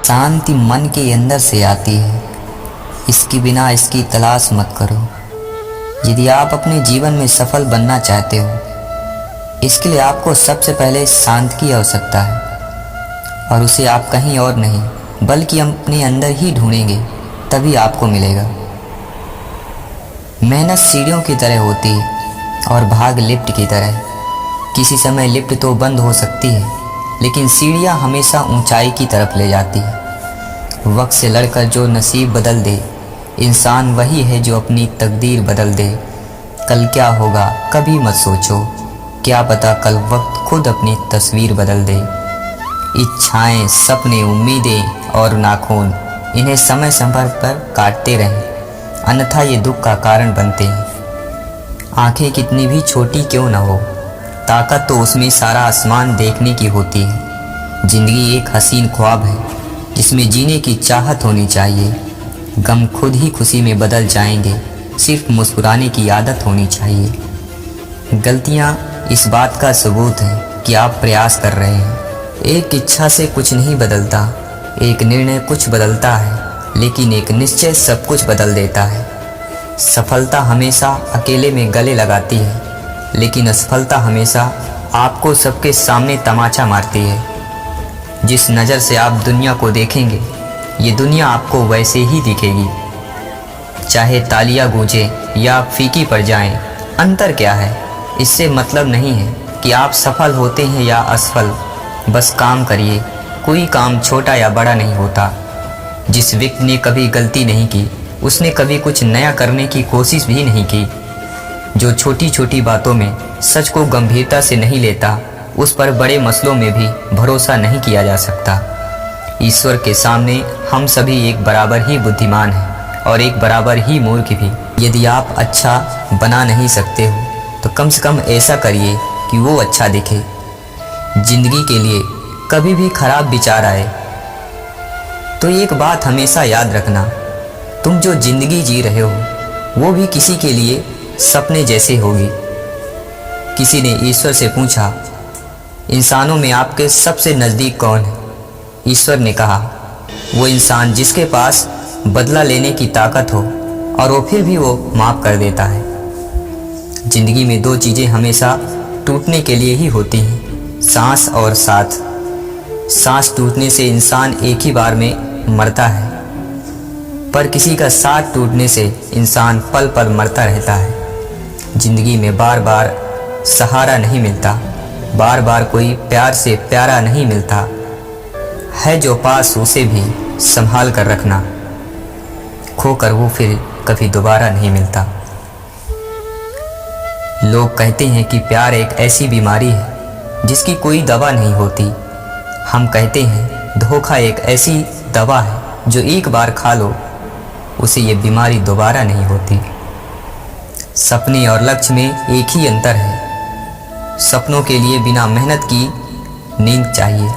शांति मन के अंदर से आती है, इसके बिना इसकी तलाश मत करो। यदि आप अपने जीवन में सफल बनना चाहते हो, इसके लिए आपको सबसे पहले शांति की आवश्यकता है, और उसे आप कहीं और नहीं बल्कि अपने अंदर ही ढूंढेंगे, तभी आपको मिलेगा। मेहनत सीढ़ियों की तरह होती है और भाग लिफ्ट की तरह। किसी समय लिफ्ट तो बंद हो सकती है, लेकिन सीढ़ियाँ हमेशा ऊंचाई की तरफ ले जाती है। वक्त से लड़कर जो नसीब बदल दे, इंसान वही है जो अपनी तकदीर बदल दे। कल क्या होगा कभी मत सोचो, क्या पता कल वक्त खुद अपनी तस्वीर बदल दे। इच्छाएं, सपने, उम्मीदें और नाखून, इन्हें समय समय पर काटते रहें, अन्यथा ये दुख का कारण बनते हैं। आंखें कितनी भी छोटी क्यों न हो, ताकत तो उसमें सारा आसमान देखने की होती है। जिंदगी एक हसीन ख्वाब है जिसमें जीने की चाहत होनी चाहिए। गम खुद ही खुशी में बदल जाएंगे, सिर्फ मुस्कुराने की आदत होनी चाहिए। गलतियाँ इस बात का सबूत है कि आप प्रयास कर रहे हैं। एक इच्छा से कुछ नहीं बदलता, एक निर्णय कुछ बदलता है, लेकिन एक निश्चय सब कुछ बदल देता है। सफलता हमेशा अकेले में गले लगाती है, लेकिन असफलता हमेशा आपको सबके सामने तमाचा मारती है। जिस नज़र से आप दुनिया को देखेंगे, ये दुनिया आपको वैसे ही दिखेगी। चाहे तालियां गूंजे या आप फीकी पड़ जाएं, अंतर क्या है इससे मतलब नहीं है कि आप सफल होते हैं या असफल। बस काम करिए, कोई काम छोटा या बड़ा नहीं होता। जिस व्यक्ति ने कभी गलती नहीं की, उसने कभी कुछ नया करने की कोशिश भी नहीं की। जो छोटी छोटी बातों में सच को गंभीरता से नहीं लेता, उस पर बड़े मसलों में भी भरोसा नहीं किया जा सकता। ईश्वर के सामने हम सभी एक बराबर ही बुद्धिमान हैं और एक बराबर ही मूर्ख भी। यदि आप अच्छा बना नहीं सकते हो, तो कम से कम ऐसा करिए कि वो अच्छा दिखे। जिंदगी के लिए कभी भी खराब विचार आए तो एक बात हमेशा याद रखना, तुम जो जिंदगी जी रहे हो वो भी किसी के लिए सपने जैसे होगी। किसी ने ईश्वर से पूछा, इंसानों में आपके सबसे नज़दीक कौन है? ईश्वर ने कहा, वो इंसान जिसके पास बदला लेने की ताकत हो और वो फिर भी वो माफ़ कर देता है। जिंदगी में दो चीज़ें हमेशा टूटने के लिए ही होती हैं, सांस और साथ। सांस टूटने से इंसान एक ही बार में मरता है, पर किसी का साथ टूटने से इंसान पल पल मरता रहता है। जिंदगी में बार बार सहारा नहीं मिलता, बार बार कोई प्यार से प्यारा नहीं मिलता है। जो पास उसे भी संभाल कर रखना, खोकर वो फिर कभी दोबारा नहीं मिलता। लोग कहते हैं कि प्यार एक ऐसी बीमारी है जिसकी कोई दवा नहीं होती। हम कहते हैं धोखा एक ऐसी दवा है जो एक बार खा लो, उसे ये बीमारी दोबारा नहीं होती। सपने और लक्ष्य में एक ही अंतर है। सपनों के लिए बिना मेहनत की नींद चाहिए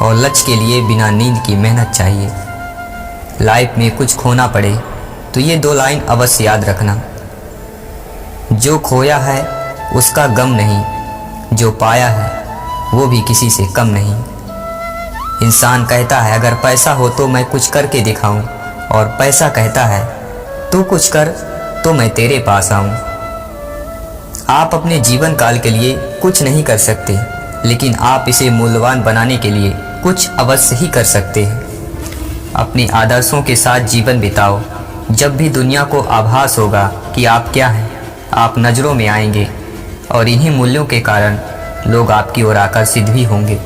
और लक्ष्य के लिए बिना नींद की मेहनत चाहिए। लाइफ में कुछ खोना पड़े तो ये दो लाइन अवश्य याद रखना, जो खोया है उसका गम नहीं, जो पाया है वो भी किसी से कम नहीं। इंसान कहता है अगर पैसा हो तो मैं कुछ करके दिखाऊं, और पैसा कहता है तू कुछ कर तो मैं तेरे पास आऊं। आप अपने जीवन काल के लिए कुछ नहीं कर सकते, लेकिन आप इसे मूल्यवान बनाने के लिए कुछ अवश्य ही कर सकते हैं। अपने आदर्शों के साथ जीवन बिताओ। जब भी दुनिया को आभास होगा कि आप क्या हैं, आप नज़रों में आएंगे, और इन्हीं मूल्यों के कारण लोग आपकी ओर आकर्षित भी होंगे।